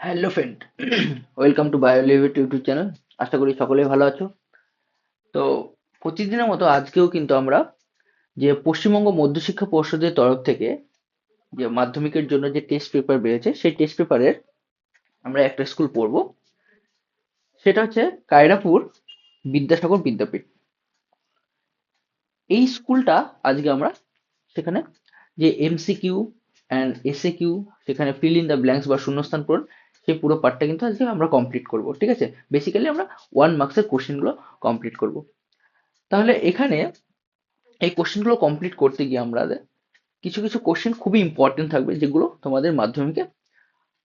Hello friend, welcome to বায়োলিভিট YouTube channel. আশা করি সকলেই ভালো আছো। তো প্রতিদিনের মতো আজকেও কিন্তু আমরা যে পশ্চিমবঙ্গ মধ্যশিক্ষা পর্ষদের তরফ থেকে যে মাধ্যমিকের জন্য যে টেস্ট পেপার বেরিয়েছে সেই টেস্ট পেপারের আমরা একটা স্কুল পড়বো। সেটা হচ্ছে কায়রাপুর বিদ্যাসাগর বিদ্যাপীঠ। এই স্কুলটা আজকে আমরা সেখানে যে এমসিকিউ অ্যান্ড এসএ কিউ, সেখানে ফিল ইন দ্য ব্ল্যাঙ্কস বা শূন্যস্থান পূরণ, সেই পুরো পার্টটা কিন্তু আজকে আমরা কমপ্লিট করব। ঠিক আছে, বেসিক্যালি আমরা 1 মার্কসের কোশ্চেনগুলো কমপ্লিট করব। তাহলে এখানে এই কোশ্চেনগুলো কমপ্লিট করতে গিয়ে আমাদের কিছু কিছু কোশ্চেন খুবই ইম্পর্টেন্ট থাকবে, যেগুলো তোমাদের মাধ্যমিকে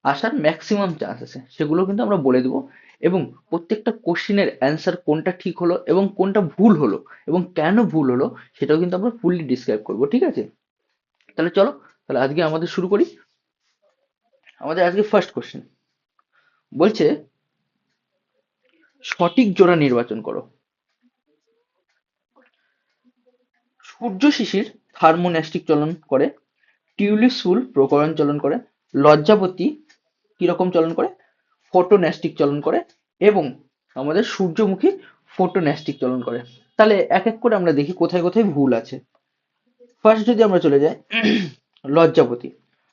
আসার ম্যাক্সিমাম চান্স আছে, সেগুলো কিন্তু আমরা বলে দেবো। এবং প্রত্যেকটা কোশ্চেনের অ্যান্সার কোনটা ঠিক হলো এবং কোনটা ভুল হলো এবং কেন ভুল হলো সেটাও কিন্তু আমরা ফুললি ডিসক্রাইব করবো। ঠিক আছে, তাহলে চলো, তাহলে আজকে আমাদের শুরু করি। আমাদের আজকে ফার্স্ট কোশ্চেন বলছে, সঠিক জোড়া নির্বাচন করো। সূর্য শিশির থার্মোন্যাস্টিক চলন করে, টিউলিপ ফুল প্রকরণ চলন করে, লজ্জাবতী কিরকম চলন করে, ফোটোন্যাস্টিক চলন করে, এবং আমাদের সূর্যমুখী ফোটোন্যাস্টিক চলন করে। তাহলে এক এক করে আমরা দেখি কোথায় কোথায় ভুল আছে। ফার্স্ট যদি আমরা চলে যাই, লজ্জাবতী।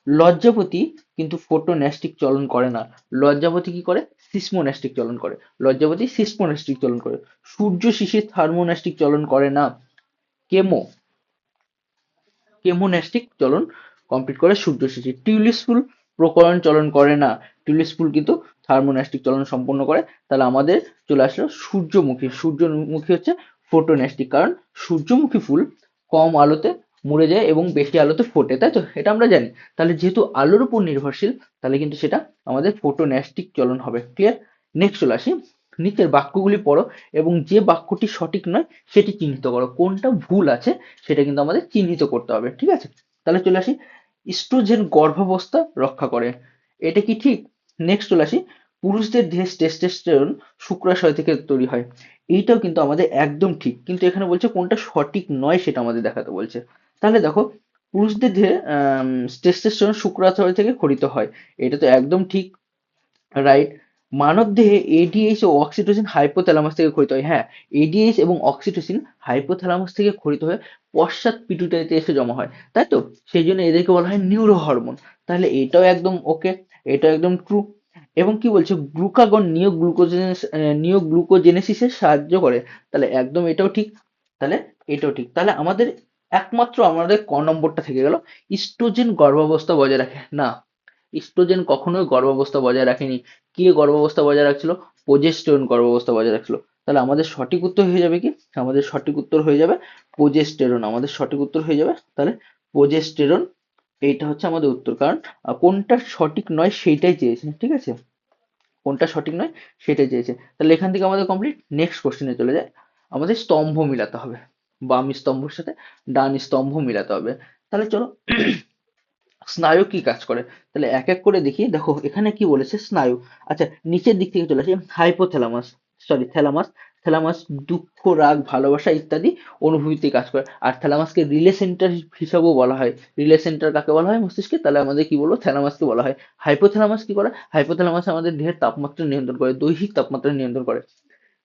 লজ্জাবতী কিন্তু ফোটোন্যাস্টিক চলন করে না। লজ্জাবতী কি করে? সিসমোন্যাস্টিক চলন করে। লজ্জাবতী সিসমোন্যাস্টিক চলন করে। সূর্য শিশির থার্মোন্যাস্টিক চলন করে না। কেমো কেমোন্যাস্টিক চলন কমপ্লিট করে সূর্য শিশির। টিউলিপ ফুল প্রকরণ চলন করে না। টিউলিপ ফুল কিন্তু থার্মোন্যাস্টিক চলন সম্পন্ন করে। তাহলে আমাদের চলে আসলো সূর্যমুখী। সূর্যমুখী হচ্ছে ফোটোন্যাস্টিক, কারণ সূর্যমুখী ফুল কম আলোতে মরে যায় এবং বেশি আলোতে ফোটে, তাই তো? এটা আমরা জানি। তাহলে যেহেতু আলোর উপর নির্ভরশীল, তাহলে কিন্তু সেটা আমাদের ফোটোন্যাস্টিক চলন হবে। ক্লিয়ার? নেক্সট চলে আসি, নিচের বাক্যগুলি পড়ো এবং যে বাক্যটি সঠিক নয় সেটি চিহ্নিত করো। কোনটা ভুল আছে সেটা কিন্তু আমাদের চিহ্নিত করতে হবে। ঠিক আছে, তাহলে চলে আসি, ইস্ট্রোজেন গর্ভাবস্থা রক্ষা করে। এটা কি ঠিক? নেক্সট চলে আসি, পুরুষদের দেহে টেস্টোস্টেরন শুক্রাশয় থেকে তৈরি হয়। এইটাও কিন্তু আমাদের একদম ঠিক, কিন্তু এখানে বলছে কোনটা সঠিক নয় সেটা আমাদের দেখাতে বলছে। তাহলে দেখো, পুরুষদের দেহে টেস্টোস্টেরন শুক্রাশয় থেকে খরিত হয়, এটা তো একদম ঠিক, রাইট? মানবদেহে এডিএইচ ও অক্সিটোসিন হাইপোথ্যালামাস থেকে ক্ষরিত হয়। হ্যাঁ, এডিএইচ এবং অক্সিটোসিন হাইপোথ্যালামাস থেকে ক্ষরিত হয়ে পশ্চাৎ পিটুইটারিতে এসে জমা হয়, তাই তো? সেই জন্য এদেরকে বলা হয় নিউরো হরমোন। তাহলে এটাও একদম ওকে, এটাও একদম ট্রু। এবং কি বলছে, গ্লুকাগন নিওগ্লুকোজেনেসিসে সাহায্য করে। তাহলে একদম এটাও ঠিক। তাহলে এটাও ঠিক। তাহলে আমাদের একমাত্র আমাদের ক নম্বরটা থেকে গেল, ইস্ট্রোজেন গর্ভাবস্থা বজায় রাখে না। ইস্ট্রোজেন কখনোই গর্ভাবস্থা বজায় রাখেনি। কে গর্ভাবস্থা বজায় রাখছিল? প্রোজেস্টেরন গর্ভাবস্থা বজায় রাখছিল। তাহলে আমাদের সঠিক উত্তর হয়ে যাবে কি? আমাদের সঠিক উত্তর হয়ে যাবে প্রোজেস্টেরন। আমাদের সঠিক উত্তর হয়ে যাবে তাহলে প্রোজেস্টেরন। এইটা হচ্ছে আমাদের উত্তর, কারণ কোনটা সঠিক নয় সেইটাই চেয়েছে। ঠিক আছে, কোনটা সঠিক নয় সেটাই চেয়েছে। তাহলে এখান থেকে আমাদের কমপ্লিট। নেক্সট কোশ্চেনে চলে যায়, আমাদের স্তম্ভ মিলাতে হবে। বাম স্তম্ভের সাথে ডান স্তম্ভ মিলাতে হবে। তাহলে চলো, স্নায়ু কি কাজ করে? তাহলে এক এক করে দেখি। দেখো এখানে কি বলেছে, স্নায়ু। আচ্ছা, নিচের দিক থেকে চলে আসি, হাইপোথ্যালামাস, সরি থ্যালামাস। থ্যালামাস দুঃখ, রাগ, ভালোবাসা ইত্যাদি অনুভূতি কাজ করে। আর থ্যালামাসকে রিলে সেন্টার হিসাবেও বলা হয়। রিলে সেন্টার কাকে বলা হয় মস্তিষ্কে? তাহলে আমাদের কি বলবো, থ্যালামাসকে বলা হয়। হাইপোথ্যালামাস কি করে? হাইপোথ্যালামাস আমাদের দেহের তাপমাত্রা নিয়ন্ত্রণ করে, দৈহিক তাপমাত্রা নিয়ন্ত্রণ করে।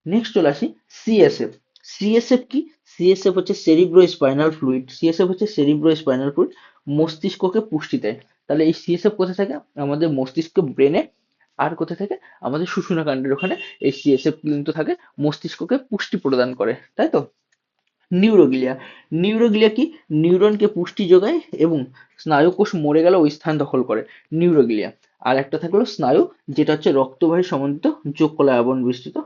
নেক্সট চলে আসি, সিএসএফ। সিএসএফ কি? সিএসএফ হচ্ছে সেরিব্রো স্পাইনাল ফ্লুইড। সিএসএফ হচ্ছে সেরিব্রো স্পাইনাল ফ্লুইড, মস্তিষ্ককে পুষ্টি দেয়। তাহলে এই সিএসএফ কোথায় থাকে? আমাদের মস্তিষ্ক, ব্রেনে। আর কোথায় থাকে? আমাদের সুষুম্না কাণ্ডের ওখানে এই সিএসএফ কিন্তু থাকে, মস্তিষ্ককে পুষ্টি প্রদান করে, তাই তো? নিউরোগ্লিয়া। নিউরোগ্লিয়া কি? নিউরনকে পুষ্টি যোগায় এবং স্নায়ুকোষ মরে গেলে ওই স্থান দখল করে, নিউরোগ্লিয়া। আর একটা থাকলো স্নায়ু, যেটা হচ্ছে রক্তবাহী সমন্বিত যোগ কলায় আবরণ বিস্তৃত।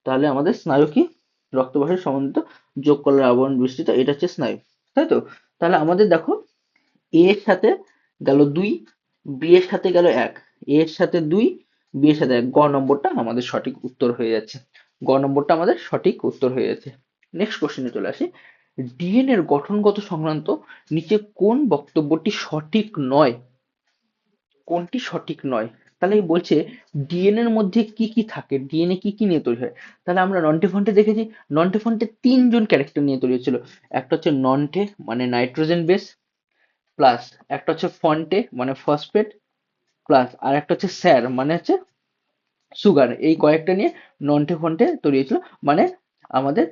তাহলে আমাদের স্নায়ু কি? রক্তবাহী সমন্বিত যোগ কলায় আবরণ বিস্তৃত, এটা হচ্ছে স্নায়ু, তাই তো? তাহলে আমাদের দেখো, এ এর সাথে গেল 2, বি এর সাথে গেল 1, এ এর সাথে 2, বি এর সাথে 1, গ নম্বরটা আমাদের সঠিক উত্তর হয়ে যাচ্ছে। গ নম্বরটা আমাদের সঠিক উত্তর হয়ে যাচ্ছে। নেক্সট কোশ্চেনে চলে আসি, ডিএনএ এর গঠনগত সংক্রান্ত নিচে কোন বক্তব্যটি সঠিক নয়? কোনটি সঠিক নয়? তাহলে এই বলছে, ডিএনএ এর মধ্যে কি কি থাকে, ডিএনএ কি কি নিয়ে তৈরি হয়। তাহলে আমরা নন্টে ফন্টে দেখেছি, নন্টে ফন্টে তিনজন ক্যারেক্টার নিয়ে তৈরি হয়েছিল। একটা হচ্ছে নন্টে মানে নাইট্রোজেন বেস, প্লাস একটা হচ্ছে ফন্টে মানে ফসফেট, প্লাস আর একটা হচ্ছে স্যার মানে হচ্ছে সুগার, এই কয়েকটা নিয়ে নন্টে ফন্টে তৈরি হয়েছিল। মানে আমাদের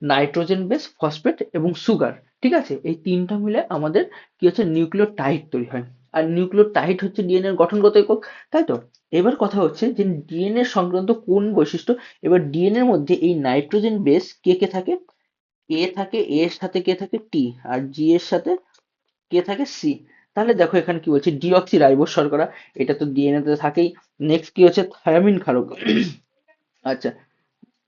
নাইট্রোজেন বেস, ফসফেট এবং সুগার, ঠিক আছে, এই তিনটা মিলে আমাদের কি হচ্ছে, নিউক্লিওটাইড তৈরি হয়। আর নিউক্লিওটাইড হচ্ছে ডিএনএ এর গঠনগত একক, তাই তো। এবার কথা হচ্ছে যে ডিএনএ সংক্রান্ত কোন বৈশিষ্ট্য। এবার ডিএনএ এর মধ্যে এই নাইট্রোজেন বেস কে কে থাকে, এ থাকে, এ এর সাথে কে থাকে, টি, আর জি এর সাথে কে থাকে, সি। তাহলে দেখো এখানে কি বলছে, ডিঅক্সি রাইবোস শর্করা, এটা তো ডিএনএ তে থাকেই। নেক্সট কি হচ্ছে, থায়ামিন ক্ষারক। আচ্ছা,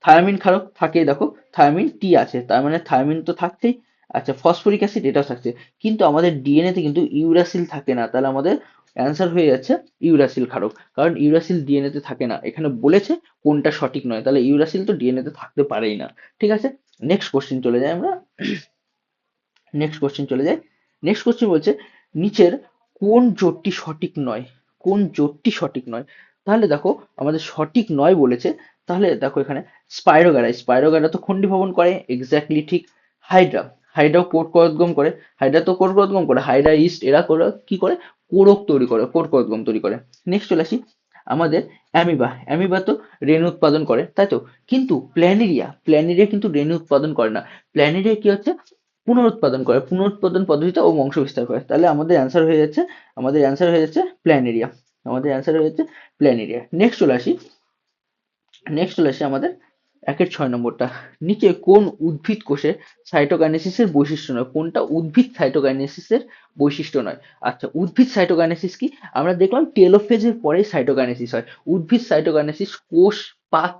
থায়ামিন ক্ষারক থাকেই, দেখো থায়ামিন টি আছে, তার মানে থায়ামিন তো থাকছেই। আচ্ছা, ফসফরিক অ্যাসিড এটাও থাকছে। কিন্তু আমাদের ডিএনএ তে কিন্তু ইউরাসিল থাকে না, তাহলে আমাদের অ্যান্সার হয়ে যাচ্ছে ইউরাসিল ক্ষারক, কারণ ইউরাসিল ডিএনএ তে থাকে না। এখানে বলেছে কোনটা সঠিক নয়, তাহলে ইউরাসিল তো ডিএনএ তে থাকতে পারেই না। ঠিক আছে, নেক্সট কোশ্চেন চলে যাই আমরা। নেক্সট কোশ্চেন চলে যাই। নেক্সট কোশ্চেন বলছে নিচের কোন জোটটি সঠিক নয়, কোন জোটটি সঠিক নয়। তাহলে দেখো আমাদের সঠিক নয় বলেছে, তাহলে দেখো এখানে স্পাইরোগ্যারা, স্পাইরোগ্যারা তো খন্ডি ভবন করে, এক্স্যাক্টলি ঠিক। হাইড্রা, হাইড্রাও কোষকোষগম করে, হাইড্রা তো কোষকোষগম করে, হাইড্রা ইস্ট এরা করে কি করে, কোরক তৈরি করে, কোষকোষগম তৈরি করে। নেক্সট চলে আসি আমাদের অ্যামিবা, অ্যামিবা তো রেণু উৎপাদন করে, তাই তো। কিন্তু প্ল্যানেরিয়া, প্ল্যানেরিয়া কিন্তু রেণু উৎপাদন করে না। প্ল্যানেরিয়া কি হচ্ছে, পুনরুৎপাদন করে, পুনরুৎপাদন পদ্ধতিতে ও বংশ বিস্তার করে। তাহলে আমাদের অ্যান্সার হয়ে যাচ্ছে, আমাদের অ্যান্সার হয়ে যাচ্ছে প্ল্যানেরিয়া, আমাদের অ্যান্সার হয়ে যাচ্ছে প্ল্যানেরিয়া। নেক্সট চলে আসি আমাদের একের 6 নম্বরটা। নিচে কোন উদ্ভিদ কোষে সাইটোকাইনেসিসের বৈশিষ্ট্য নয়, কোনটা উদ্ভিদ সাইটোকাইনেসিসের বৈশিষ্ট্য নয়। আচ্ছা, উদ্ভিদ সাইটোকাইনেসিস কি, আমরা দেখলাম টেলোফেজের পরে সাইটোকাইনেসিস হয়। উদ্ভিদ সাইটোকাইনেসিস কোষ পাত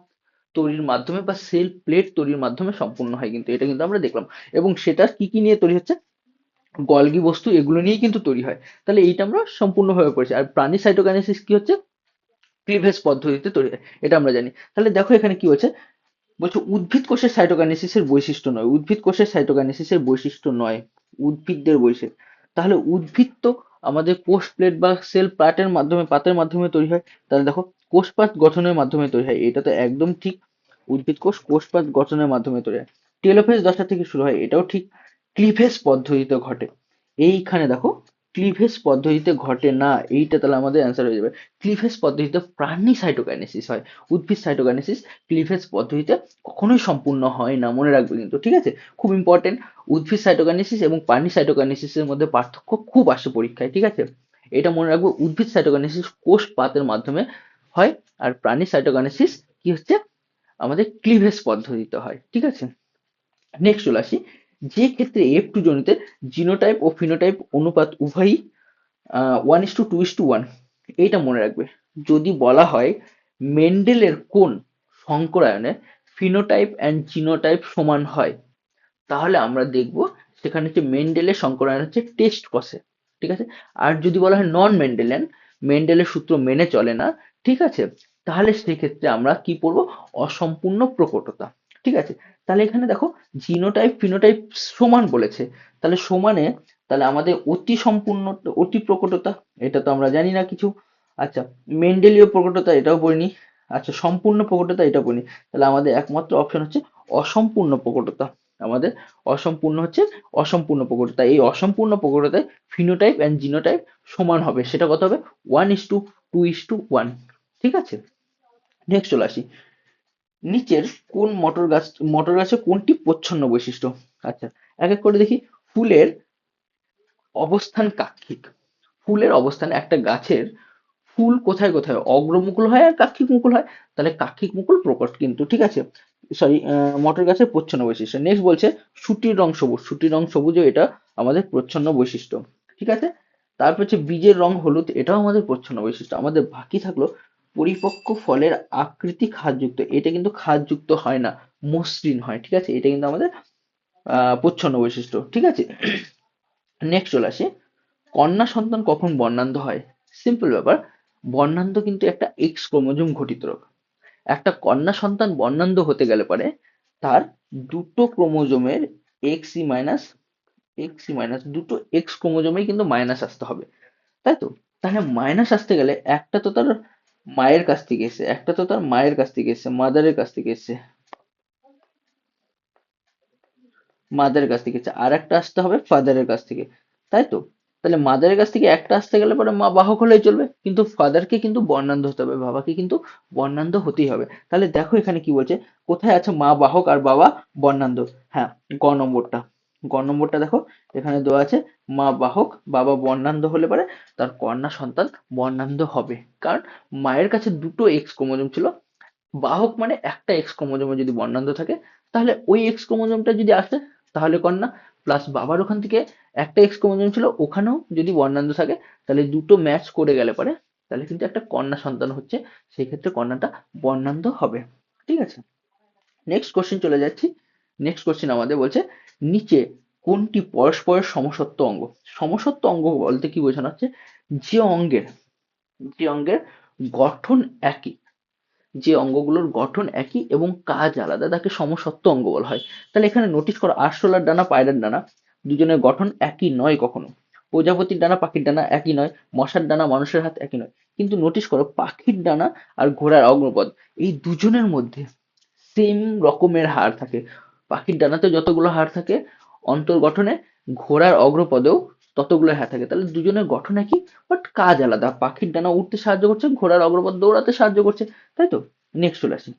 তৈরির মাধ্যমে বা সেল প্লেট তৈরির মাধ্যমে সম্পূর্ণ হয়, কিন্তু এটা কিন্তু আমরা দেখলাম। এবং সেটা কি কি নিয়ে তৈরি হচ্ছে, গলগি বস্তু এগুলো নিয়েই কিন্তু তৈরি হয়। তাহলে এইটা আমরা সম্পূর্ণভাবে পড়েছি। আর প্রাণী সাইটোকাইনেসিস কি হচ্ছে, ক্লিভেজ পদ্ধতিতে তৈরি হয়, এটা আমরা জানি। তাহলে দেখো এখানে কি হচ্ছে, বলছে উদ্ভিদ কোষের সাইটোকাইনেসিসের বৈশিষ্ট্য নয়, উদ্ভিদ কোষের সাইটোকাইনেসিসের বৈশিষ্ট্য নয়, উদ্ভিদদের বৈশিষ্ট্য। তাহলে উদ্ভিদ তো আমাদের কোষ প্লেট বা সেল পার্টের মাধ্যমে, পাতের মাধ্যমে তৈরি হয়। তাহলে দেখো কোষপাত গঠনের মাধ্যমে তৈরি হয়, এটা তো একদম ঠিক। উদ্ভিদ কোষ কোষপাত গঠনের মাধ্যমে তৈরি হয়। টেলোফেজ দশা থেকে শুরু হয়, এটাও ঠিক। ক্লিভেজ পদ্ধতিতে ঘটে, এইখানে দেখো ক্লিভেজ পদ্ধতিতে ঘটে না, এইটা তাহলে আমাদের অ্যান্সার হয়ে যাবে। ক্লিভেজ পদ্ধতিতে প্রাণী সাইটোকাইনেসিস হয়, উদ্ভিদ সাইটোকাইনেসিস ক্লিভেজ পদ্ধতিতে কখনোই সম্পূর্ণ হয় না, মনে রাখবে কিন্তু, ঠিক আছে। খুব ইম্পর্টেন্ট, উদ্ভিদ সাইটোকাইনেসিস এবং প্রাণী সাইটোকাইনেসিসের মধ্যে পার্থক্য খুব আসে পরীক্ষায়, ঠিক আছে। এটা মনে রাখবো, উদ্ভিদ সাইটোকাইনেসিস কোষ পাতের মাধ্যমে হয়, আর প্রাণী সাইটোকাইনেসিস কি হচ্ছে, আমাদের ক্লিভেজ পদ্ধতিতে হয়, ঠিক আছে। নেক্সট চলে আসি, যে ক্ষেত্রে F2 জনিতে জিনোটাইপ ও ফিনোটাইপ অনুপাত উভয়ই 1:2:1, এইটা মনে রাখবে। যদি বলা হয় মেন্ডেলের কোন সংকরায়নে ফিনোটাইপ অ্যান্ড জিনোটাইপ সমান হয়, তাহলে আমরা দেখব সেখানে হচ্ছে মেন্ডেলের সংকরায়ন হচ্ছে টেস্ট কষে, ঠিক আছে। আর যদি বলা হয় নন মেন্ডেলিয়ান, মেন্ডেলের সূত্র মেনে চলে না, ঠিক আছে, তাহলে সেক্ষেত্রে আমরা কি পড়বো, অসম্পূর্ণ প্রকটতা, ঠিক আছে। তাহলে এখানে দেখো জিনোটাইপ ফিনোটাইপ সমান বলেছে, তাহলে সমানে, তাহলে আমাদের অতি সম্পূর্ণ, অতি প্রকটতা, এটা তো আমরা জানি না কিছু। আচ্ছা, মেন্ডেলীয় প্রকটতা এটাও পড়িনি। আচ্ছা, সম্পূর্ণ প্রকটতা এটা পড়িনি। তাহলে আমাদের একমাত্র অপশন হচ্ছে অসম্পূর্ণ প্রকটতা। আমাদের অসম্পূর্ণ হচ্ছে অসম্পূর্ণ প্রকটতা। এই অসম্পূর্ণ প্রকটতায় ফিনোটাইপ অ্যান্ড জিনোটাইপ সমান হবে, সেটা কত হবে, 1:2:1, ঠিক আছে। নেক্সট চলে আসি, নিচের কোন মটর গাছের কোনটি প্রচ্ছন্ন বৈশিষ্ট্য। আচ্ছা, এক এক করে দেখি। ফুলের অবস্থান কাক্ষিক, ফুলের অবস্থান, একটা গাছের ফুল কোথায় কোথায় হয়? অগ্রমুকুল হয় আর কাক্ষিক মুকুল হয়, তাহলে কাক্ষিক মুকুল প্রকট কিন্তু, ঠিক আছে। সরি, মটর গাছের প্রচ্ছন্ন বৈশিষ্ট্য। নেক্সট বলছে শুটির রং সবুজ, শুটির রং সবুজও এটা আমাদের প্রচ্ছন্ন বৈশিষ্ট্য, ঠিক আছে। তারপর হচ্ছে বীজের রং হলুদ, এটাও আমাদের প্রচ্ছন্ন বৈশিষ্ট্য। আমাদের বাকি থাকলো পরিপক্ক ফলের আকৃতি খাদযুক্ত, এটা কিন্তু খাদযুক্ত হয় না, মসৃণ হয়, ঠিক আছে, এটা কিন্তু আমাদের প্রচ্ছন্ন বৈশিষ্ট্য, ঠিক আছে। নেক্সট চলে আসি, কন্যা সন্তান কখন বর্ণান্ধ হয়। সিম্পল ব্যাপার, বর্ণান্ধ কিন্তু একটা এক্স ক্রোমোজোম ঘটিত রোগ। একটা কন্যা সন্তান বর্ণান্ধ হতে গেলে পারে তার দুটো ক্রোমোজোমের এক্সই মাইনাস দুটো এক্স ক্রোমোজোমেই কিন্তু মাইনাস আসতে হবে, তাই তো। তাহলে মাইনাস আসতে গেলে একটা তো তার মায়ের কাছ থেকে এসে, একটা তো তার মায়ের কাছ থেকে এসে, মাদারের কাছ থেকে এসে, মাদারের কাছ থেকে এসে, আর একটা আসতে হবে ফাদারের কাছ থেকে, তাই তো। তাহলে মাদারের কাছ থেকে একটা আসতে গেলে পরে মা বাহক হলেই চলবে, কিন্তু ফাদারকে কিন্তু বর্ণান্ধ হতে হবে, বাবাকে কিন্তু বর্ণান্ধ হতেই হবে। তাহলে দেখো এখানে কি বলছে, কোথায় আছে মা বাহক আর বাবা বর্ণান্ধ? হ্যাঁ, গ নম্বরটা, গ নম্বরটা দেখো এখানে দেওয়া আছে, মা বাহক বাবা বর্ণান্ধ হলে পরে তার কন্যা সন্তান বর্ণান্ধ হবে। কারণ মায়ের কাছে দুটো এক্স ক্রোমোজোম ছিল, বাহক মানে একটা এক্স ক্রোমোজোমে যদি বর্ণান্ধ থাকে তাহলে ওই এক্স ক্রোমোজোমটা যদি আসে তাহলে কন্যা, প্লাস বাবার ওখান থেকে একটা এক্স ক্রোমোজোম ছিল ওখানেও যদি বর্ণান্ধ থাকে, তাহলে দুটো ম্যাচ করে গেলে পরে তাহলে কিন্তু একটা কন্যা সন্তান হচ্ছে, সেই ক্ষেত্রে কন্যাটা বর্ণান্ধ হবে। ঠিক আছে, নেক্সট কোশ্চেন চলে যাচ্ছি। নেক্সট কোশ্চেন আমাদের বলছে, নিচে কোনটি পরস্পরের সমসত্ব অঙ্গ? সমসত্ব অঙ্গ বলতে কি বোঝানো হচ্ছে, যে অঙ্গের, যে অঙ্গের গঠন একই, যে অঙ্গগুলোর গঠন একই এবং কাজ আলাদা তাকে সমসত্ব অঙ্গ বলা হয়। তাহলে এখানে নোটিস করো, আরশোলার ডানা পায়রার ডানা দুজনের গঠন একই নয় কখনো, প্রজাপতির ডানা পাখির ডানা একই নয়, মশার ডানা মানুষের হাত একই নয়, কিন্তু নোটিস করো পাখির ডানা আর ঘোড়ার অগ্রপদ এই দুজনের মধ্যে সেম রকমের হাড় থাকে। পাখির ডানাতে যতগুলো হাড় থাকে অন্তর গঠনে, ঘোড়ার অগ্রপদেও ততগুলো হাড় থাকে। তাহলে দুজনের গঠন একই, বাট কাজ আলাদা, পাখির ডানা উঠতে সাহায্য করছে, ঘোড়ার অগ্রপদ দৌড়াতে সাহায্য করছে, তাই তো। নেক্সট চলে আসি,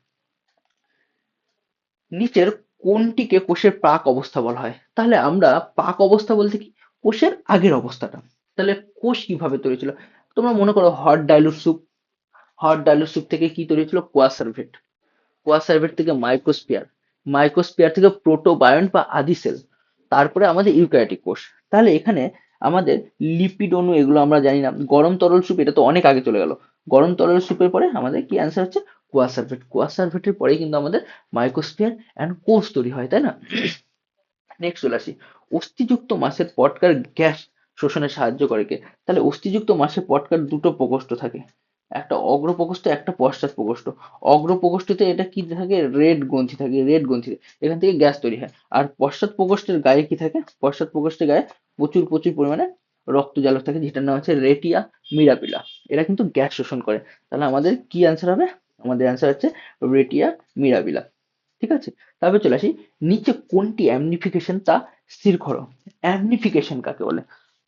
নিচের কোনটিকে কোষের প্রাক অবস্থা বলা হয়? তাহলে আমরা প্রাক অবস্থা বলতে কি, কোষের আগের অবস্থাটা। তাহলে কোষ কিভাবে তৈরি ছিল? তোমরা মনে করো hot dilute soup, hot dilute soup থেকে কি তৈরি ছিল, কোয়াসার্ভেট, কোয়াসার্ভেট থেকে মাইক্রোস্পিয়ার, মাইক্রোস্পিয়ার থেকে প্রোটোবায়ন্ট বা আদি সেল, তারপরে আমাদের ইউক্যারিওটিক কোষ। তাহলে এখানে আমাদের লিপিড অণু এগুলো আমরা জানি না, গরম তরল স্যুপ এটা তো অনেক আগে চলে গেল, গরম তরল স্যুপের পরে আমাদের কি অ্যান্সার হচ্ছে, কোয়াসার্ভেট, কোয়াসার্ভেটের পরেই কিন্তু আমাদের মাইক্রোস্পিয়ার অ্যান্ড কোষ তৈরি হয়, তাই না। নেক্সট চলে আসি, অস্থিযুক্ত মাছের পটকার গ্যাস শোষণে সাহায্য করে কে? তাহলে অস্থিযুক্ত মাছের পটকার দুটো প্রকোষ্ঠ থাকে, একটা অগ্র প্রকোষ্ঠ একটা পশ্চাৎ প্রকোষ্ঠ। অগ্র প্রকোষ্ঠতে এটা কি থাকে, রেড গ্রন্থি থাকে, রেড গ্রন্থি, এখান থেকে গ্যাস তৈরি হয়। আর পশ্চাৎ প্রকোষ্ঠের গায়ে কি থাকে, পশ্চাৎ প্রকোষ্ঠের গায়ে প্রচুর প্রচুর পরিমাণে রক্তজালক থাকে, যেটার নাম হচ্ছে রেটিয়া মিরাপিলা, এরা কিন্তু গ্যাস শোষণ করে। তাহলে আমাদের কি অ্যান্সার হবে, আমাদের অ্যান্সার হচ্ছে রেটিয়া মিরাবিলা। ঠিক আছে, তারপর চলে আসি, নিচে কোনটি অ্যামনিফিকেশন তা স্থির করো? অ্যামনিফিকেশন কাকে বলে?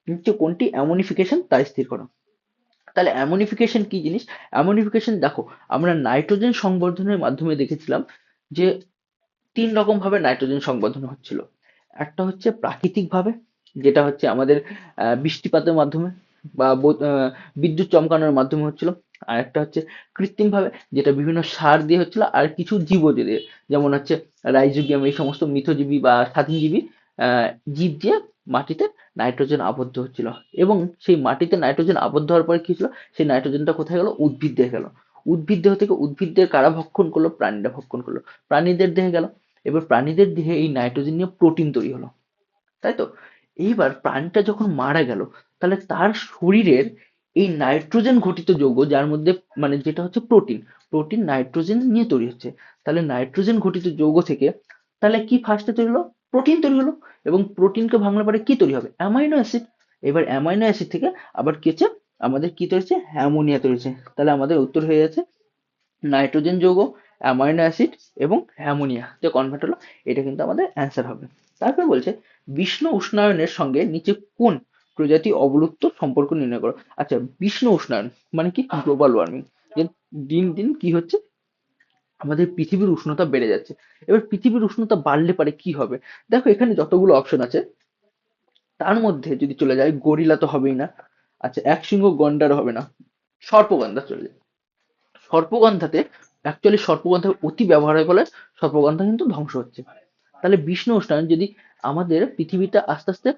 নিচে কোনটি অ্যামোনিফিকেশন তা স্থির করো? তাহলে অ্যামোনিফিকেশন কি জিনিস? অ্যামোনিফিকেশন দেখো, আমরা নাইট্রোজেন সংবর্ধনের মাধ্যমে দেখেছিলাম যে তিন রকম ভাবে নাইট্রোজেন সংবর্ধন হচ্ছিল। একটা হচ্ছে প্রাকৃতিক ভাবে, যেটা হচ্ছে আমাদের বৃষ্টিপাতের মাধ্যমে বা বিদ্যুৎ চমকানোর মাধ্যমে হচ্ছিল। আর একটা হচ্ছে কৃত্রিম ভাবে, যেটা বিভিন্ন সার দিয়ে হচ্ছিল আর কিছু জীবজ দিয়ে, যেমন হচ্ছে রাইজোবিয়াম, এই সমস্ত মিথজীবী বা স্বাধীনজীবী আহ, জীব দিয়ে মাটিতে নাইট্রোজেন আবদ্ধ হচ্ছিল। এবং সেই মাটিতে নাইট্রোজেন আবদ্ধ হওয়ার পরে কি হচ্ছিল, সেই নাইট্রোজেনটা কোথায় গেল, উদ্ভিদ দেহে গেল। উদ্ভিদ দেহ থেকে উদ্ভিদদের কারা ভক্ষণ করলো, প্রাণীরা ভক্ষণ করলো, প্রাণীদের দেহে গেল। এবার প্রাণীদের দেহে এই নাইট্রোজেন নিয়ে প্রোটিন তৈরি হলো, তাই তো। এইবার প্রাণীটা যখন মারা গেল, তাহলে তার শরীরের এই নাইট্রোজেন ঘটিত যৌগ, যার মধ্যে মানে যেটা হচ্ছে প্রোটিন, প্রোটিন নাইট্রোজেন নিয়ে তৈরি হচ্ছে, তাহলে নাইট্রোজেন ঘটিত যৌগ থেকে তাহলে কি ফার্স্টে তৈরি হলো, প্রোটিন তৈরি হলো। এবং প্রোটিনকে ভাঙলে পরে কি তৈরি হবে, অ্যামাইনো অ্যাসিড। এবার অ্যামাইনো অ্যাসিড থেকে আবার কি হচ্ছে, আমাদের কি তৈরি হচ্ছে, অ্যামোনিয়া তৈরি হচ্ছে। তাহলে আমাদের উত্তর হয়ে যাচ্ছে নাইট্রোজেন যৌগ, অ্যামাইনো অ্যাসিড এবং অ্যামোনিয়া যে কনভার্ট হলো, এটা কিন্তু আমাদের অ্যান্সার হবে। তারপর বলছে, বিশ্ব উষ্ণায়নের সঙ্গে নিচে কোন প্রজাতি অবলুপ্ত সম্পর্ক নির্ণয় করো? আচ্ছা, বিশ্ব উষ্ণায়ন মানে কি, গ্লোবাল ওয়ার্মিং, যে দিন দিন কি হচ্ছে, আমাদের পৃথিবীর উষ্ণতা বেড়ে যাচ্ছে। এবার পৃথিবীর উষ্ণতা বাড়লে পারে কি হবে? দেখো এখানে যতগুলো অপশন আছে তার মধ্যে যদি চলে যায়, গরিলা তো হবেই না, আচ্ছা এক সিংহ গন্ডার হবে না, সর্পগন্ধা চলে যায়। সর্পগন্ধাতে অ্যাকচুয়ালি সর্পগন্ধা অতি ব্যবহারের ফলে সর্পগন্ধা কিন্তু ধ্বংস হচ্ছে। তাহলে বিষ্ণু উষ্ণায়ন যদি আমাদের পৃথিবীটা আস্তে আস্তে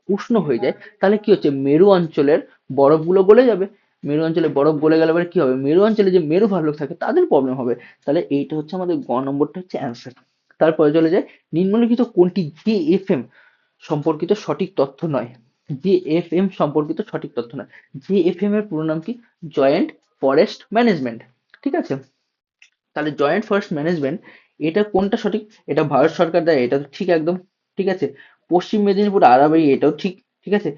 উষ্ণ হয়ে যায়, তাহলে কি হচ্ছে, মেরু অঞ্চলের বরফগুলো গলে যাবে। মেরু অঞ্চলে বরফ গলে গেলে এবার কি হবে, মেরু অঞ্চলে যে মেরু ভাল্লুক থাকে তাদের প্রবলেম হবে। তাহলে এইটা হচ্ছে আমাদের গ নম্বরটা হচ্ছে অ্যান্সার। তারপরে চলে যায়, নিম্নলিখিত কোনটি জেএফএম সম্পর্কিত সঠিক তথ্য নয়? জেএফএম সম্পর্কিত সঠিক তথ্য নয়। জেএফএম এর পুরো নাম কি, জয়েন্ট ফরেস্ট ম্যানেজমেন্ট। ঠিক আছে, তাহলে জয়েন্ট ফরেস্ট ম্যানেজমেন্ট, এটা কোনটা সঠিক? এটা ভারত সরকার দেয়, এটা তো ঠিক একদম। ঠিক আছে, পশ্চিম মেদিনীপুর আরাবাড়ি এটাও ঠিক। ঠিক আছে,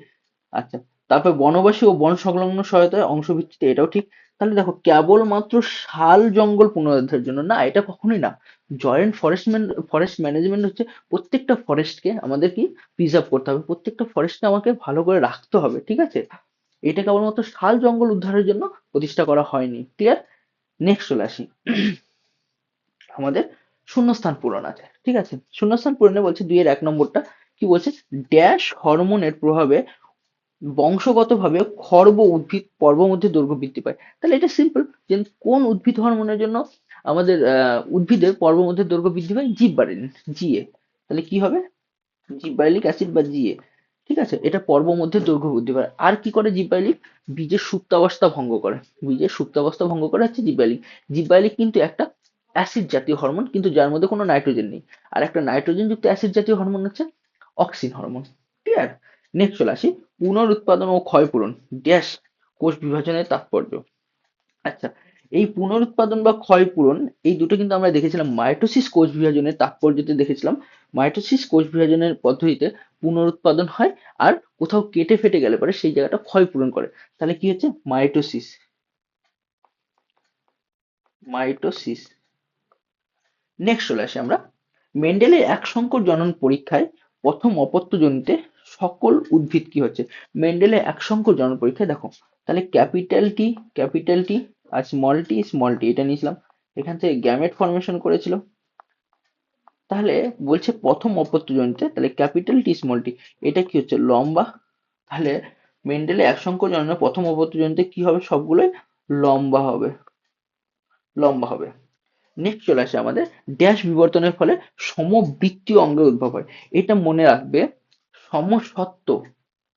আচ্ছা, তারপর বনবাসী ও বন সংলগ্ন সহায়তায় অংশ ভিত্তিতে এটাও ঠিক। তাহলে দেখো কেবলমাত্র শাল জঙ্গল পুনরুদ্ধারের জন্য না, এটা কখনোই না। জয়েন্ট ফরেস্ট ম্যানেজমেন্ট হচ্ছে প্রত্যেকটা ফরেস্টকে আমাদের কি প্রিজার্ভ করতে হবে, প্রত্যেকটা ফরেস্টকে আমাকে ভালো করে রাখতে হবে, ঠিক আছে। এটা কেবলমাত্র শাল জঙ্গল উদ্ধারের জন্য প্রতিষ্ঠা করা হয়নি, ক্লিয়ার। নেক্সট চলে আসি, আমাদের শূন্যস্থান পূরণ আছে, ঠিক আছে। শূন্যস্থান পূরণে বলছে 2-1 নম্বরটা কি বলছে, ড্যাশ হরমোনের প্রভাবে বংশগতভাবে খর্ব উদ্ভিদ পর্বমধ্যে দৈর্ঘ্য বৃদ্ধি পায়। তাহলে এটা সিম্পল, যে কোন উদ্ভিদ হরমোনের জন্য আমাদের উদ্ভিদের পর্বমধ্যে দৈর্ঘ্য বৃদ্ধি পায়, জিববারেলিন, জিএ। তাহলে কি হবে, জিব্বারেলিক অ্যাসিড বা জিএ, ঠিক আছে। এটা পর্বমধ্যে দৈর্ঘ্য বৃদ্ধি পায়। আর কি করে জিব্বারেলিক, বীজের সুপ্তাবস্থা ভঙ্গ করে, বীজের সুপ্তাবস্থা ভঙ্গ করে হচ্ছে জিব্বারেলিক। জিব্বারেলিক কিন্তু একটা অ্যাসিড জাতীয় হরমোন, কিন্তু যার মধ্যে কোনো নাইট্রোজেন নেই। আর একটা নাইট্রোজেন যুক্ত অ্যাসিড জাতীয় হরমোন হচ্ছে অক্সিন হরমোন, ক্লিয়ার। নেক্সট চলে আসি, পুনরুৎপাদন ও ক্ষয়পূরণ ড্যাশ কোষ বিভাজনের তাৎপর্য। আচ্ছা, এই পুনরুৎপাদন বা ক্ষয়পূরণ এই দুটো কিন্তু আমরা দেখেছিলাম মাইটোসিস কোষ বিভাজনের তাৎপর্যতে দেখেছিলাম। মাইটোসিস কোষ বিভাজনের পদ্ধতিতে পুনরুৎপাদন হয়, আর কোথাও কেটে ফেটে গেলে পরে সেই জায়গাটা ক্ষয়পূরণ করে। তাহলে কি হচ্ছে, মাইটোসিস, মাইটোসিস। নেক্সট চলে আসি আমরা, মেন্ডেলের এক সংকর জনন পরীক্ষায় প্রথম অপত্যজনিতে সকল উদ্ভিদ কি হচ্ছে। মেন্ডেলের এক সংকর জনন পরীক্ষায় দেখো, তাহলে ক্যাপিটাল টি আর স্মল টি এটা নিয়েছিলাম, এখান থেকে গ্যামেট ফর্মেশন করেছিল। তাহলে বলছে প্রথম অপত্যজনিতে, তাহলে ক্যাপিটাল টি স্মল টি এটা কি হচ্ছে, লম্বা। তাহলে মেন্ডেলের এক সংকর জননের প্রথম অপত্যজনিতে কি হবে, সবগুলোই লম্বা হবে, লম্বা হবে। নেক্সট চলে আসে আমাদের, ড্যাশ বিবর্তনের ফলে সমবৃত্তীয় অঙ্গের উদ্ভব হয়। এটা মনে রাখবে, সমসত্ব,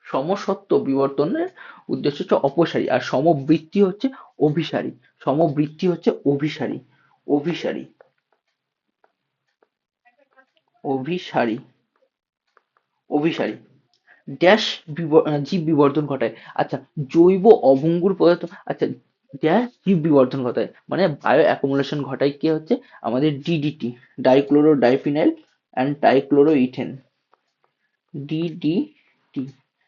সমসত্ব বিবর্তনের উদ্দেশ্য হচ্ছে অপসারী, আর সমবৃত্তি হচ্ছে অভিসারী, সমবৃত্তি হচ্ছে অভিসারী, অভিসারী, অভিসারী, অভিসারী। ড্যাশ জীব বিবর্তন ঘটায়। আচ্ছা, জৈব অভঙ্গুর পদার্থ, আচ্ছা, ড্যাশ জীব বিবর্তন ঘটায় মানে বায়ো অ্যাকুমুলেশন ঘটায় কে হচ্ছে, আমাদের DDT, dichloro diphenyl and dichloro ethane, DDT,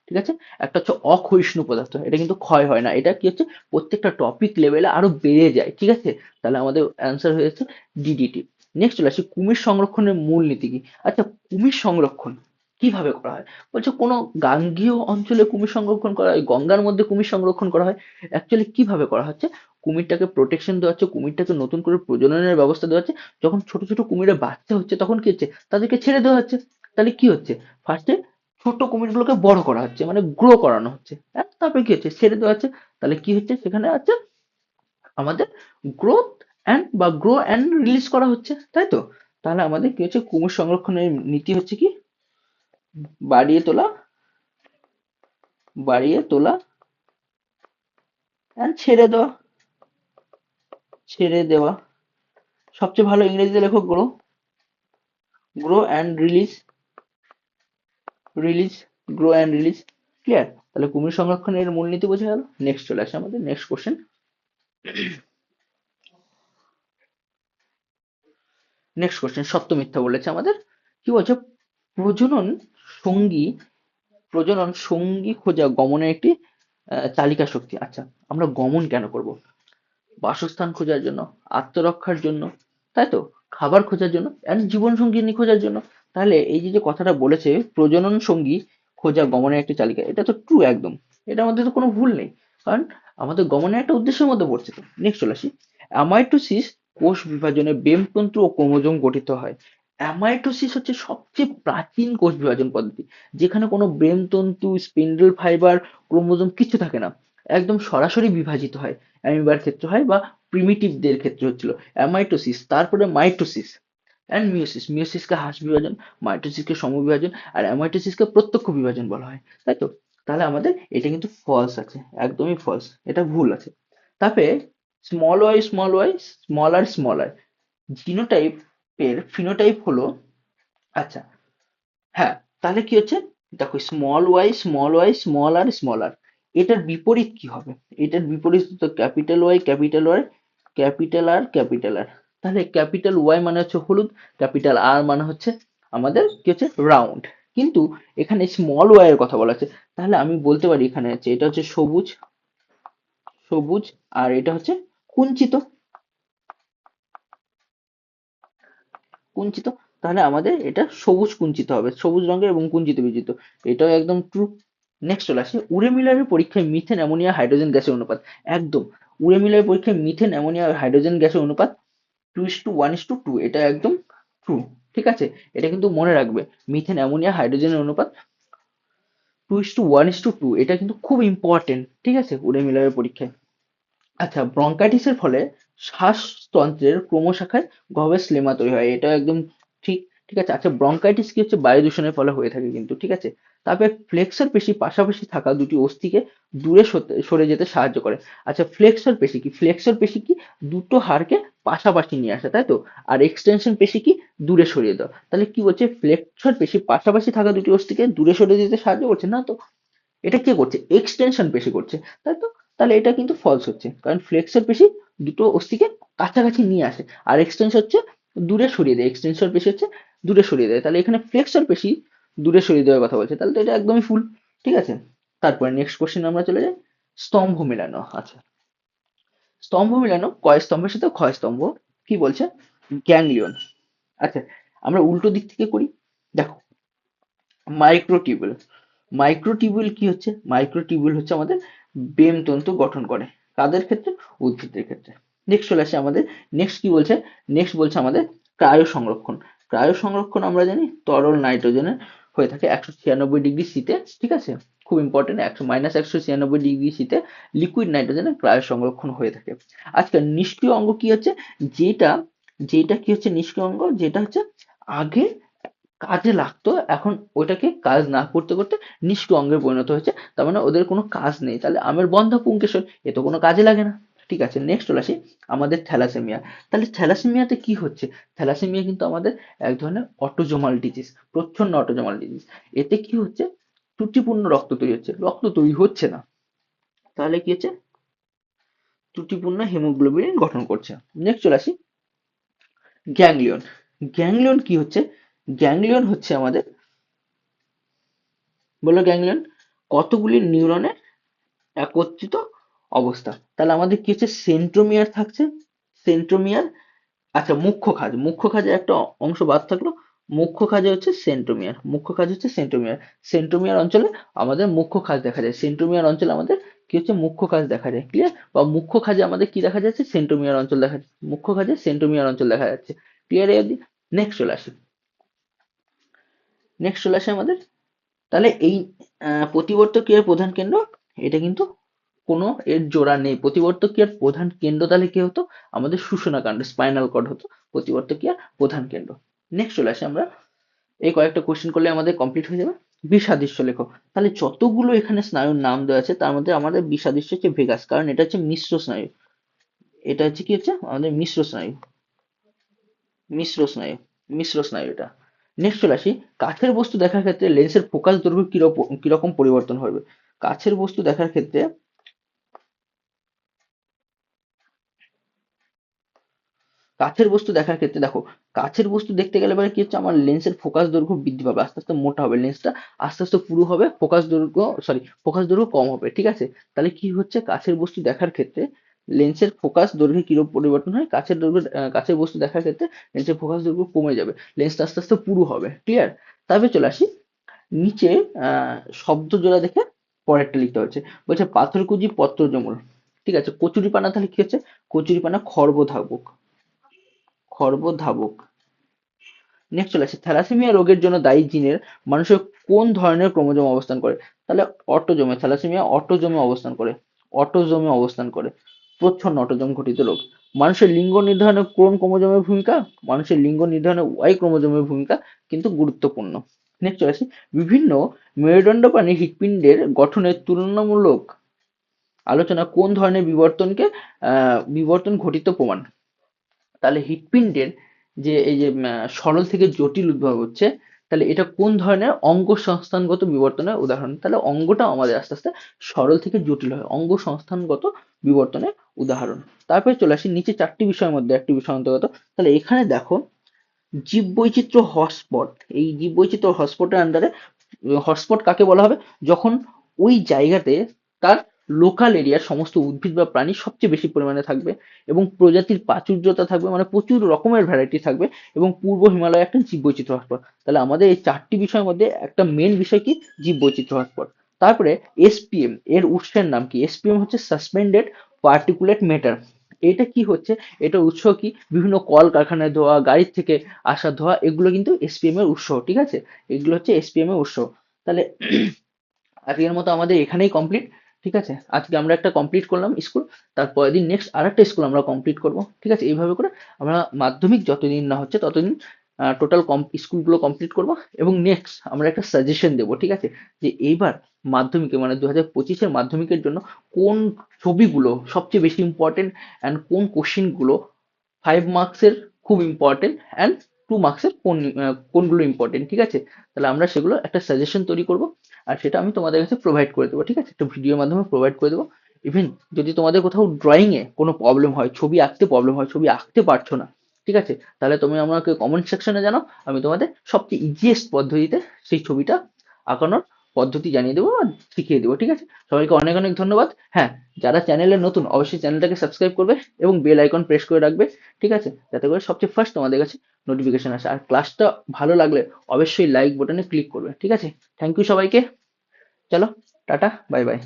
ঠিক আছে। একটা হচ্ছে অক্ষয়িষ্ণু পদার্থ, এটা কিন্তু ক্ষয় হয় না, এটা কি হচ্ছে প্রত্যেকটা টপিক লেভেলে আরো বেড়ে যায়, ঠিক আছে। তাহলে আমাদের অ্যান্সার হয়েছে ডিডিটি। নেক্সট চলে আসি, কুমির সংরক্ষণের মূল নীতি কি। আচ্ছা, কুমির সংরক্ষণ কিভাবে করা হয়, বলছে কোনো গাঙ্গেয় অঞ্চলে কুমির সংরক্ষণ করা হয়, গঙ্গার মধ্যে কুমির সংরক্ষণ করা হয়। অ্যাকচুয়ালি কিভাবে করা হচ্ছে, কুমিরটাকে প্রোটেকশন দেওয়া হচ্ছে, কুমিরটাকে নতুন করে প্রজননের ব্যবস্থা দেওয়া হচ্ছে। যখন ছোট ছোট কুমিরের বাচ্চা হচ্ছে তখন কি হচ্ছে, তাদেরকে ছেড়ে দেওয়া হচ্ছে। তাহলে কি হচ্ছে, ফার্স্টে ছোট কুমিরগুলোকে বড় করা হচ্ছে, মানে গ্রো করানো হচ্ছে, হ্যাঁ, তারপরে কি হচ্ছে, ছেড়ে দেওয়া হচ্ছে। তাহলে কি হচ্ছে, সেখানে আছে আমাদের গ্রোথ অ্যান্ড বা গ্রো অ্যান্ড রিলিজ করা হচ্ছে, তাই তো। তাহলে আমাদের কি হচ্ছে, কুমির সংরক্ষণের নীতি হচ্ছে কি, বাড়িয়ে তোলা, বাড়িয়ে তোলা অ্যান্ড ছেড়ে দেওয়া, ছেড়ে দেওয়া। সবচেয়ে ভালো ইংরেজিতে লেখো grow, grow and release, release, grow and release, clear. তাহলে কুমির সংরক্ষণের মূলনীতি বোঝা গেল। নেক্সট চলে আসে আমাদের নেক্সট কোশ্চেন। নেক্সট কোশ্চেন, সত্য মিথ্যা বলেছে আমাদের, কি বলছে, প্রজনন সঙ্গী, প্রজনন সঙ্গী খোঁজা গমনের একটি চালিকা শক্তি। আচ্ছা, আমরা গমন কেন করব, বাসস্থান খোঁজার জন্য, আত্মরক্ষার জন্য, তাই তো, খাবার খোঁজার জন্য এন্ড জীবন সঙ্গিনী খোঁজার জন্য। তাহলে এই যে যে কথাটা বলেছে, প্রজনন সঙ্গী খোঁজা গমনের একটি চালিকা, এটা তো ট্রু একদম, এটার মধ্যে তো কোনো ভুল নেই, কারণ আমাদের গমনের একটা উদ্দেশ্যের মধ্যে পড়ছে তো। নেক্সট চলে আসি, অ্যামাইটোসিস কোষ বিভাজনে বেমতন্তু ও ক্রোমোজোম গঠিত হয়। অ্যামাইটোসিস হচ্ছে সবচেয়ে প্রাচীন কোষ বিভাজন পদ্ধতি, যেখানে কোনো ব্রেমতন্তু, স্পিন্ডল ফাইবার, ক্রোমোজোম কিছু থাকে না, একদম সরাসরি বিভাজিত হয়। অ্যামিবার ক্ষেত্রে হয় বা প্রিমিটিভদের ক্ষেত্রে হচ্ছিল অ্যামাইটোসিস, তারপরে মাইটোসিস অ্যান্ড মিওসিস। মিওসিসকে হ্রাস বিভাজন, মাইটোসিসকে সমবিভাজন, আর অ্যামাইটোসিসকে প্রত্যক্ষ বিভাজন বলা হয়, তাই তো। তাহলে আমাদের এটা কিন্তু ফলস আছে, একদমই ফলস, এটা ভুল আছে। তারপরে স্মল ওয়াই স্মলার জিনোটাইপের ফিনোটাইপ হলো, আচ্ছা, হ্যাঁ, তাহলে কি হচ্ছে, দেখো স্মল ওয়াই স্মল আর, এটার বিপরীত কি হবে, এটার বিপরীত তো ক্যাপিটাল ওয়াই, ক্যাপিটাল আর। তাহলে ক্যাপিটাল ওয়াই মানে হচ্ছে হলুদ, ক্যাপিটাল আর মানে হচ্ছে আমাদের কি হচ্ছে, রাউন্ড। কিন্তু এখানে স্মল ওয়াই এর কথা বলা আছে, তাহলে আমি বলতে পারি এখানে আছে এটা হচ্ছে সবুজ, সবুজ, আর এটা হচ্ছে কুঞ্চিত। কুঞ্চিত, তাহলে আমাদের এটা সবুজ কুঞ্চিত হবে, সবুজ রঙের এবং কুঞ্চিত বিজিত। এটাও একদম ট্রু। নেক্সট চলে আসে উরে মিলারের পরীক্ষায় মিথেন অ্যামোনিয়া হাইড্রোজেন গ্যাসের অনুপাত। একদম, উরে মিলারের পরীক্ষায় মিথেন অ্যামোনিয়া হাইড্রোজেন গ্যাসের অনুপাত 2:1:2, এটা একদম ট্রু। ঠিক আছে, এটা কিন্তু মনে রাখবে, মিথেন অ্যামোনিয়া হাইড্রোজেনের অনুপাত 2:1:2, এটা কিন্তু খুব ইম্পর্টেন্ট। ঠিক আছে, উরে মিলারের পরীক্ষায়। আচ্ছা, ব্রঙ্কাইটিসের ফলে শ্বাসতন্ত্রের ক্রমশাখায় গহ্বরের স্লেমা তৈরি হয়, এটা একদম ঠিক। ঠিক আছে। আচ্ছা, ব্রঙ্কাইটিস কি হচ্ছে, বায়ু দূষণের ফলে হয়ে থাকে কিন্তু। ঠিক আছে। তারপরে ফ্লেক্সর পেশি পাশাপাশি থাকা দুটি অস্থিকে দূরে সরে যেতে সাহায্য করে। আচ্ছা, ফ্লেক্সর পেশি কি? ফ্লেক্সর পেশি কি? দুটো হাড়কে পাশাপাশি নিয়ে আসে, তাই তো। আর এক্সটেনশন পেশি কি? দূরে সরিয়ে দেওয়া। তাহলে কি বলছে, ফ্লেক্সর পেশি পাশাপাশি থাকা দুটি অস্থিকে দূরে সরে যেতে সাহায্য করছে না তো, এটা কে করছে? এক্সটেনশন পেশি করছে, তাই তো। তাহলে এটা কিন্তু ফলস হচ্ছে, কারণ ফ্লেক্সর পেশি দুটো অস্থিকে কাছাকাছি নিয়ে আসে, আর এক্সটেনশন হচ্ছে দূরে সরিয়ে দেয়। এক্সটেনশন পেশি হচ্ছে দূরে সরিয়ে দেয়, তাহলে এখানে ফ্লেক্সর পেশি দূরে সরিয়ে দেওয়ার কথা বলছে, তাহলে তো এটা একদমই ফুল। ঠিক আছে। তারপরে নেক্সট কোশ্চেন আমরা চলে যাই, স্তম্ভ মেলানো। আচ্ছা, স্তম্ভ মেলানো, কয় স্তম্ভের সাথে ক্ষয় স্তম্ভ কি বলছে? গ্যাংলিয়ন। আচ্ছা, আমরা উল্টো দিক থেকে করি। দেখো, মাইক্রোটিউবুল। মাইক্রোটিউবুল কি হচ্ছে? মাইক্রোটিউবুল হচ্ছে আমাদের বেম তন্তু গঠন করে, কাদের ক্ষেত্রে? উদ্ভিদের ক্ষেত্রে। নেক্সট চলে আসে আমাদের, নেক্সট কি বলছে? নেক্সট বলছে আমাদের ক্রায়ো সংরক্ষণ। ক্রায়ো সংরক্ষণ আমরা জানি তরল নাইট্রোজেনের হয়ে থাকে 196 ডিগ্রি সিতে। ঠিক আছে, খুব ইম্পর্টেন্ট, -196 ডিগ্রি সিতে লিকুইড নাইট্রোজেনের ক্রায়ো সংরক্ষণ হয়ে থাকে। আজকে নিষ্ক্রিয় অঙ্গ কি হচ্ছে? যেটা যেটা কি হচ্ছে নিষ্ক্রিয় অঙ্গ, যেটা হচ্ছে আগে কাজে লাগতো, এখন ওইটাকে কাজ না করতে করতে নিষ্ক্রিয় অঙ্গে পরিণত হয়েছে, তার মানে ওদের কোনো কাজ নেই। তাহলে আমের বন্ধা পুংকেশর, এ তো কোনো কাজে লাগে না। ঠিক আছে, নেক্সট চলে আসি আমাদের থ্যালাসেমিয়া। তাহলে থ্যালাসেমিয়াতে কি হচ্ছে? থ্যালাসেমিয়া কিন্তু আমাদের এক ধরনের অটোজোমাল ডিজিজ, প্রচ্ছন্ন অটোজোমাল ডিজিজ। এতে কি হচ্ছে? ত্রুটিপূর্ণ রক্ত তৈরি হচ্ছে, রক্ত তৈরি হচ্ছে না, তাহলে কি হচ্ছে? ত্রুটিপূর্ণ হিমোগ্লোবিন গঠন করছে। নেক্সট চলে আসি গ্যাংলিয়ন। গ্যাংলিয়ন কি হচ্ছে? গ্যাংলিয়ন হচ্ছে আমাদের, বললো গ্যাংলিয়ন কতগুলি নিউরনের একত্রিত অবস্থা। তাহলে আমাদের কি হচ্ছে? সেন্ট্রোমিয়ার থাকছে, সেন্ট্রোমিয়ার। আচ্ছা, মুখ্য খাজ, মুখ্য খাজে একটা অংশ বাদ থাকলো, মুখ্য খাজে হচ্ছে সেন্ট্রোমিয়ার, মুখ্য খাজ হচ্ছে সেন্ট্রোমিয়ার। সেন্ট্রোমিয়ার অঞ্চলে আমাদের মুখ্য খাজ দেখা যায়, সেন্ট্রোমিয়ার অঞ্চলে আমাদের কি হচ্ছে? মুখ্য খাজ দেখা যায়। ক্লিয়ার? বা মুখ্য খাজে আমাদের কি দেখা যাচ্ছে? সেন্ট্রোমিয়ার অঞ্চল দেখা যাচ্ছে, মুখ্য খাজে সেন্ট্রোমিয়ার অঞ্চল দেখা যাচ্ছে। ক্লিয়ার? এই অবধি? নেক্সট চলে আসি, নেক্সট চলে আসে আমাদের, তাহলে এই প্রতিবর্ত ক্রিয়ার প্রধান কেন্দ্র, এটা কিন্তু কোনো এর জোড়া নেই। প্রতিবর্ত ক্রিয়ার প্রধান কেন্দ্র তাহলে কি হতো? আমাদের সুষুম্না কাণ্ড, স্পাইনাল কর্ড হতো প্রতিবর্ত ক্রিয়ার প্রধান কেন্দ্র। নেক্সট চলে আসে আমরা, এই কয়েকটা কোশ্চেন করলে আমাদের কমপ্লিট হয়ে যাবে। বিসাদৃশ্য লেখো। তাহলে যতগুলো এখানে স্নায়ুর নাম দেওয়া আছে তার মধ্যে আমাদের বিসাদৃশ্য হচ্ছে ভেগাস, কারণ এটা হচ্ছে মিশ্র স্নায়ু। এটা হচ্ছে কি হচ্ছে? আমাদের মিশ্র স্নায়ু, মিশ্র স্নায়ু, মিশ্র স্নায়ু এটা। নেক্সট চলে আসি, কাছের বস্তু দেখার ক্ষেত্রে লেন্সের ফোকাস দৈর্ঘ্য কিরকম পরিবর্তন হবে? কাছের বস্তু দেখার ক্ষেত্রে, কাছের বস্তু দেখার ক্ষেত্রে দেখো, কাছের বস্তু দেখতে গেলে এবারে কি হচ্ছে? আমার লেন্সের ফোকাস দৈর্ঘ্য বৃদ্ধি পাবে, আস্তে আস্তে মোটা হবে লেন্সটা, আস্তে আস্তে পুরু হবে, ফোকাস দৈর্ঘ্য কম হবে। ঠিক আছে, তাহলে কি হচ্ছে? কাছের বস্তু দেখার ক্ষেত্রে লেন্সের ফোকাস দৈর্ঘ্যে কিরূপ পরিবর্তন হয়? কাছের বস্তু দেখার ক্ষেত্রে লেন্সের ফোকাস দৈর্ঘ্য কমে যাবে, লেন্সটা আস্তে আস্তে পুরু হবে। ক্লিয়ার? তারপরে চলে আসি নিচে, শব্দ জোড়া দেখে পরেরটা লিখতে হচ্ছে। বলছে পাথরকুচি পত্রজমল। ঠিক আছে, কচুরিপানা তাহলে কি হচ্ছে? কচুরিপানা খর্বধাবক, খর্বধাবক। নেক্সট চলে আসে থ্যালাসেমিয়া রোগের জন্য দায়ী জিনের মানুষের কোন ধরনের ক্রোমোজোম অবস্থান করে? তাহলে অটোজোমে, থ্যালাসেমিয়া অটোজোমে অবস্থান করে, অটোজোমে অবস্থান করে, প্রচ্ছন্ন অটোজোম ঘটিত রোগ। মানুষের লিঙ্গ নির্ধারণে কোন ক্রোমোজোমের ভূমিকা? মানুষের লিঙ্গ নির্ধারণে ওয়াই ক্রোমোজোমের ভূমিকা কিন্তু গুরুত্বপূর্ণ। নেক্সট চলে আসি বিভিন্ন মেরুদণ্ড প্রাণী হৃৎপিণ্ডের গঠনের তুলনামূলক আলোচনা কোন ধরনের বিবর্তন ঘটিত প্রমাণ। তাহলে হৃৎপিণ্ডের যে এই যে সরল থেকে জটিল উদ্ভব হচ্ছে, তাহলে এটা কোন ধরনের অঙ্গ সংস্থানগত বিবর্তনের উদাহরণ? তাহলে অঙ্গটা আমাদের আস্তে আস্তে সরল থেকে জটিল হয়, অঙ্গ সংস্থানগত বিবর্তনের উদাহরণ। তারপরে চলে আসি নিচে চারটি বিষয়ের মধ্যে একটি বিষয় অন্তর্গত। তাহলে এখানে দেখো, জীববৈচিত্র্য হটস্পট, এই জীববৈচিত্র্য হটস্পটের আন্ডারে, হটস্পট কাকে বলা হবে? যখন ওই জায়গাতে তার লোকাল এরিয়ার সমস্ত উদ্ভিদ বা প্রাণী সবচেয়ে বেশি পরিমাণে থাকবে এবং প্রজাতির প্রাচুর্যতা থাকবে, মানে প্রচুর রকমের ভ্যারাইটি থাকবে, এবং পূর্ব হিমালয়ে একটা জীববৈচিত্র্য হটস্পট। তাহলে আমাদের এই 4টি বিষয়ের মধ্যে একটা মেন বিষয় কি? জীববৈচিত্র্য হটস্পট। তারপরে এসপিএম এর উৎসের নাম কি? এসপিএম হচ্ছে সাসপেন্ডেড পার্টিকুলেট ম্যাটার। এটা কি হচ্ছে? এটা উৎস কি? বিভিন্ন কলকারখানায় ধোয়া, গাড়ির থেকে আসা ধোঁয়া, এগুলো কিন্তু এসপিএম এর উৎস, ঠিক আছে? এগুলো হচ্ছে এসপিএম এর উৎস। তাহলে আজকের মতো আমাদের এখানেই কমপ্লিট, ঠিক আছে? আজকে আমরা একটা কমপ্লিট করলাম স্কুল, তারপরের দিন নেক্সট আরেকটা স্কুল আমরা কমপ্লিট করব, ঠিক আছে? এইভাবে করে আমরা মাধ্যমিক যতদিন না হচ্ছে ততদিন টোটাল স্কুলগুলো কমপ্লিট করব, এবং নেক্সট আমরা একটা সাজেশন দেবো, ঠিক আছে? যে এইবার মাধ্যমিকে, মানে 2025-এর মাধ্যমিকের জন্য কোন ছবিগুলো সবচেয়ে বেশি ইম্পর্টেন্ট, অ্যান্ড কোন কোশ্চিনগুলো 5 মার্কসের খুব ইম্পর্টেন্ট, অ্যান্ড 2 মার্কসের কোনগুলো ইম্পর্টেন্ট, ঠিক আছে? তাহলে আমরা সেগুলো একটা সাজেশন তৈরি করব, আর সেটা আমি তোমাদের কাছে প্রোভাইড করে দেবো, ঠিক আছে? একটা ভিডিওর মাধ্যমে প্রোভাইড করে দেবো। ইভেন যদি তোমাদের কোথাও ড্রয়িং এ কোনো প্রবলেম হয়, ছবি আঁকতে প্রবলেম হয়, ছবি আঁকতে পারছো না, ঠিক আছে, তাহলে তুমি আমাকে কমেন্ট সেকশনে জানাও, আমি তোমাদের সবচেয়ে ইজিয়েস্ট পদ্ধতিতে সেই ছবিটা আঁকানোর পদ্ধতি জানিয়ে দেবো আর শিখিয়ে দেবো, ঠিক আছে? সবাইকে অনেক অনেক ধন্যবাদ। হ্যাঁ, যারা চ্যানেলে নতুন অবশ্যই চ্যানেলটাকে সাবস্ক্রাইব করবে এবং বেল আইকন প্রেস করে রাখবে, ঠিক আছে, যাতে করে সবচেয়ে ফার্স্ট তোমাদের কাছে নোটিফিকেশন আসে। আর ক্লাসটা ভালো লাগলে অবশ্যই লাইক বাটনে ক্লিক করবে, ঠিক আছে? থ্যাংক ইউ সবাইকে। চলো, টাটা, বাই বাই।